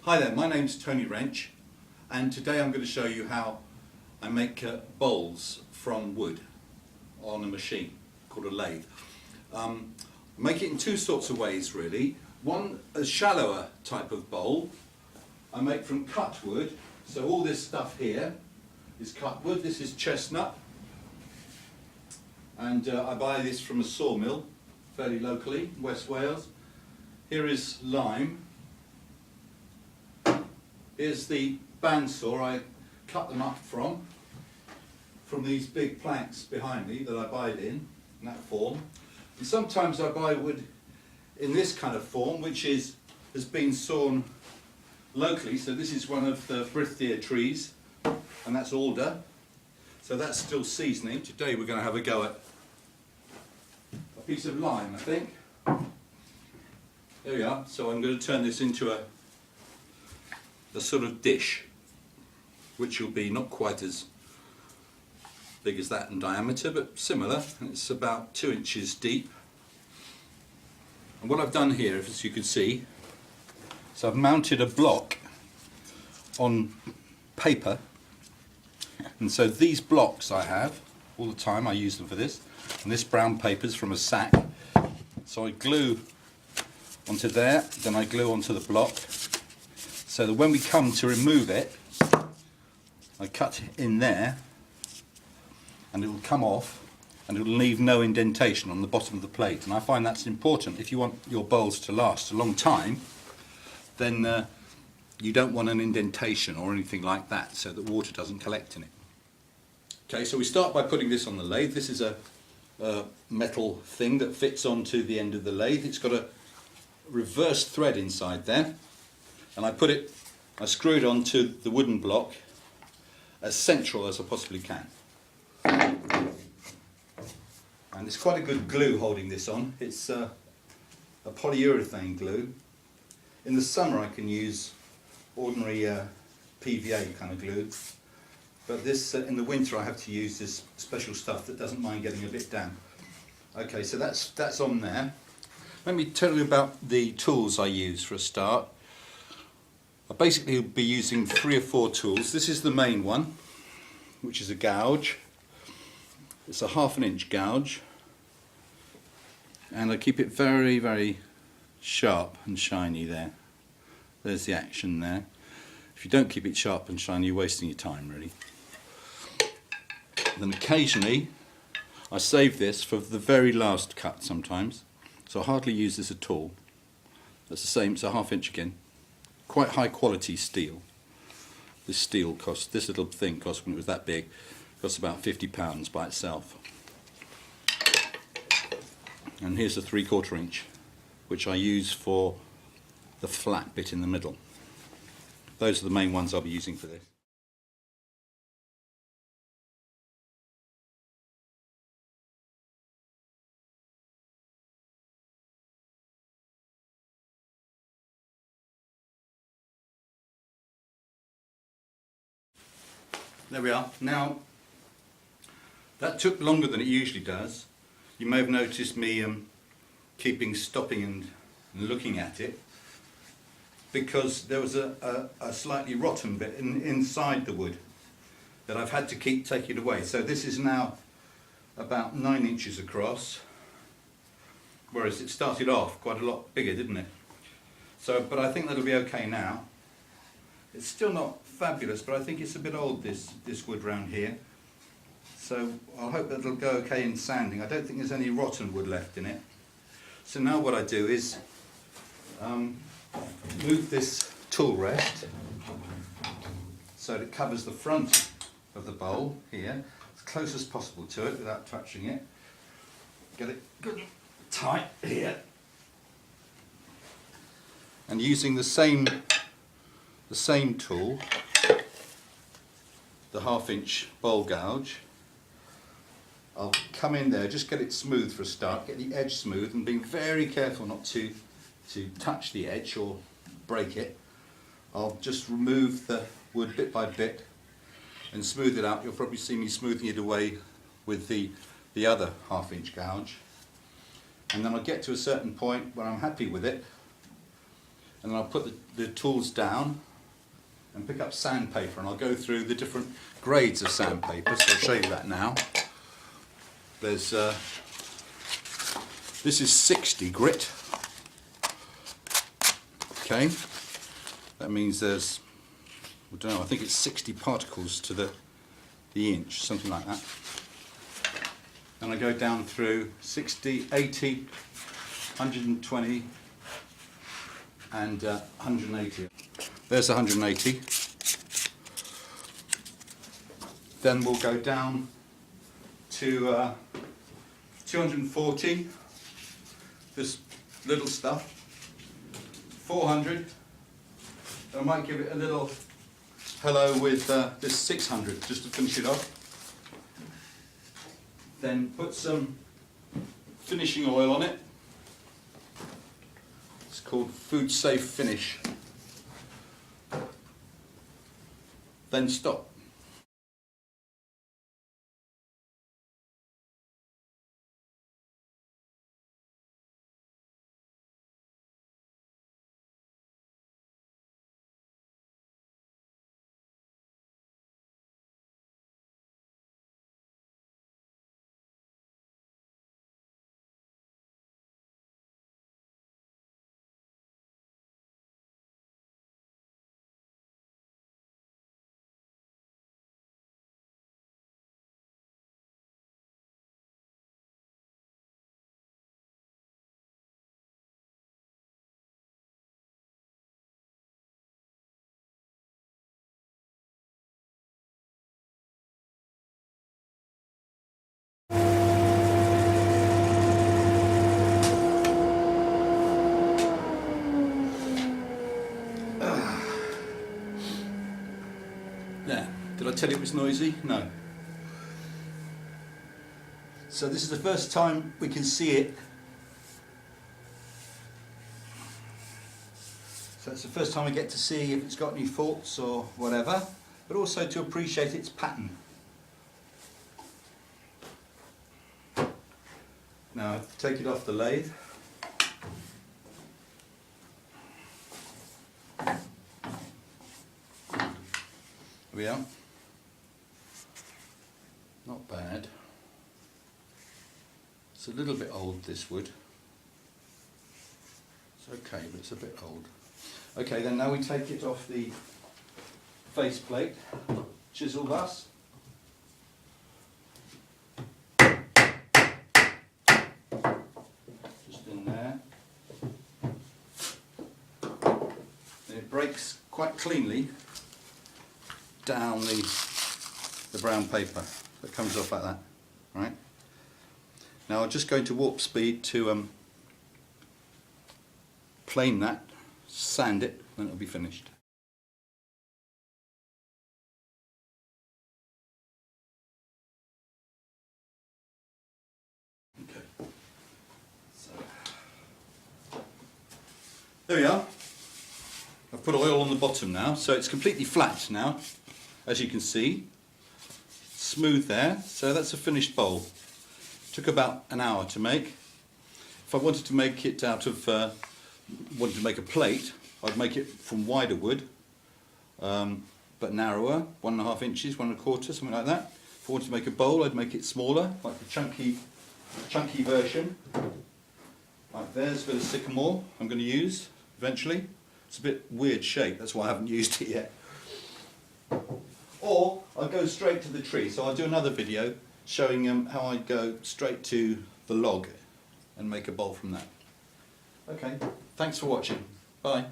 Hi there, my name's Tony Wrench, and today I'm going to show you how I make bowls from wood on a machine called a lathe. I make it in two sorts of ways really. One, a shallower type of bowl I make from cut wood. So all this stuff here is cut wood. This is chestnut, and I buy this from a sawmill fairly locally in West Wales. Here is lime. Here's the bandsaw I cut them up from these big planks behind me that I buy it in that form. And sometimes I buy wood in this kind of form, which has been sawn locally. So this is one of the Frithia trees, and that's alder. So that's still seasoning. Today we're going to have a go at a piece of lime, I think. There we are. So I'm going to turn this into a sort of dish, which will be not quite as big as that in diameter, but similar. It's about 2 inches deep. And what I've done here, as you can see, is I've mounted a block on paper, and so these blocks I have all the time, I use them for this, and this brown paper is from a sack. So I glue onto there, then I glue onto the block, so that when we come to remove it, I cut in there and it will come off and it will leave no indentation on the bottom of the plate. And I find that's important. If you want your bowls to last a long time, then you don't want an indentation or anything like that, so that water doesn't collect in it. Okay, so we start by putting this on the lathe. This is a metal thing that fits onto the end of the lathe. It's got a reverse thread inside there, and I screw it onto the wooden block as central as I possibly can. And it's quite a good glue holding this on. It's a polyurethane glue. In the summer I can use ordinary PVA kind of glue, but this in the winter I have to use this special stuff that doesn't mind getting a bit damp. Okay, so that's on there. Let me tell you about the tools I use for a start. I basically will be using 3 or 4 tools. This is the main one, which is a gouge. It's a 1/2 inch gouge, and I keep it very, very sharp and shiny there. There's the action there. If you don't keep it sharp and shiny, you're wasting your time really. Then occasionally I save this for the very last cut sometimes. So I hardly use this at all. That's the same, it's a 1/2 inch again. Quite high quality steel. This steel cost, this little thing cost, when it was that big, cost about £50 by itself. And here's a 3/4 inch, which I use for the flat bit in the middle. Those are the main ones I'll be using for this. There we are. Now, that took longer than it usually does. You may have noticed me stopping and looking at it, because there was a slightly rotten bit inside the wood that I've had to keep taking away. So this is now about 9 inches across, whereas it started off quite a lot bigger, didn't it? So, but I think that'll be okay now. It's still not fabulous, but I think it's a bit old, this wood round here. So I hope that it'll go okay in sanding. I don't think there's any rotten wood left in it. So now what I do is move this tool rest so that it covers the front of the bowl here, as close as possible to it without touching it. Get it good and tight here. And using the same tool, the 1/2 inch bowl gouge, I'll come in there, just get it smooth for a start, get the edge smooth, and being very careful not to touch the edge or break it. I'll just remove the wood bit by bit and smooth it out. You'll probably see me smoothing it away with the other 1/2 inch gouge. And then I'll get to a certain point where I'm happy with it, and then I'll put the tools down and pick up sandpaper, and I'll go through the different grades of sandpaper, so I'll show you that now. There's this is 60 grit. Okay, that means there's, I don't know, I think it's 60 particles to the inch, something like that. And I go down through 60, 80, 120 and 180. There's 180. Then we'll go down to 240, this little stuff, 400, and I might give it a little hello with this 600 just to finish it off. Then put some finishing oil on it. It's called Food Safe Finish. Then stop. Yeah, did I tell you it was noisy? No. So this is the first time we can see it. So it's the first time we get to see if it's got any faults or whatever, but also to appreciate its pattern. Now take it off the lathe. There we are. Not bad. It's a little bit old, this wood. It's okay, but it's a bit old. Okay, then now we take it off the faceplate, chisel thus. Just in there. And it breaks quite cleanly down the brown paper that comes off like that, right? Now I'm just going to warp speed to plane that, sand it, then it'll be finished. Okay, so there we are. I've put oil on the bottom now, so it's completely flat now, as you can see. Smooth there, so that's a finished bowl. Took about an hour to make. If I wanted to make it out of, wanted to make a plate, I'd make it from wider wood, but narrower, 1.5 inches, 1 1/4, something like that. If I wanted to make a bowl, I'd make it smaller, like the chunky version. Like there's a bit of sycamore I'm going to use eventually. It's a bit weird shape, that's why I haven't used it yet. Or I'll go straight to the tree, so I'll do another video showing how I go straight to the log and make a bowl from that. Okay, thanks for watching. Bye.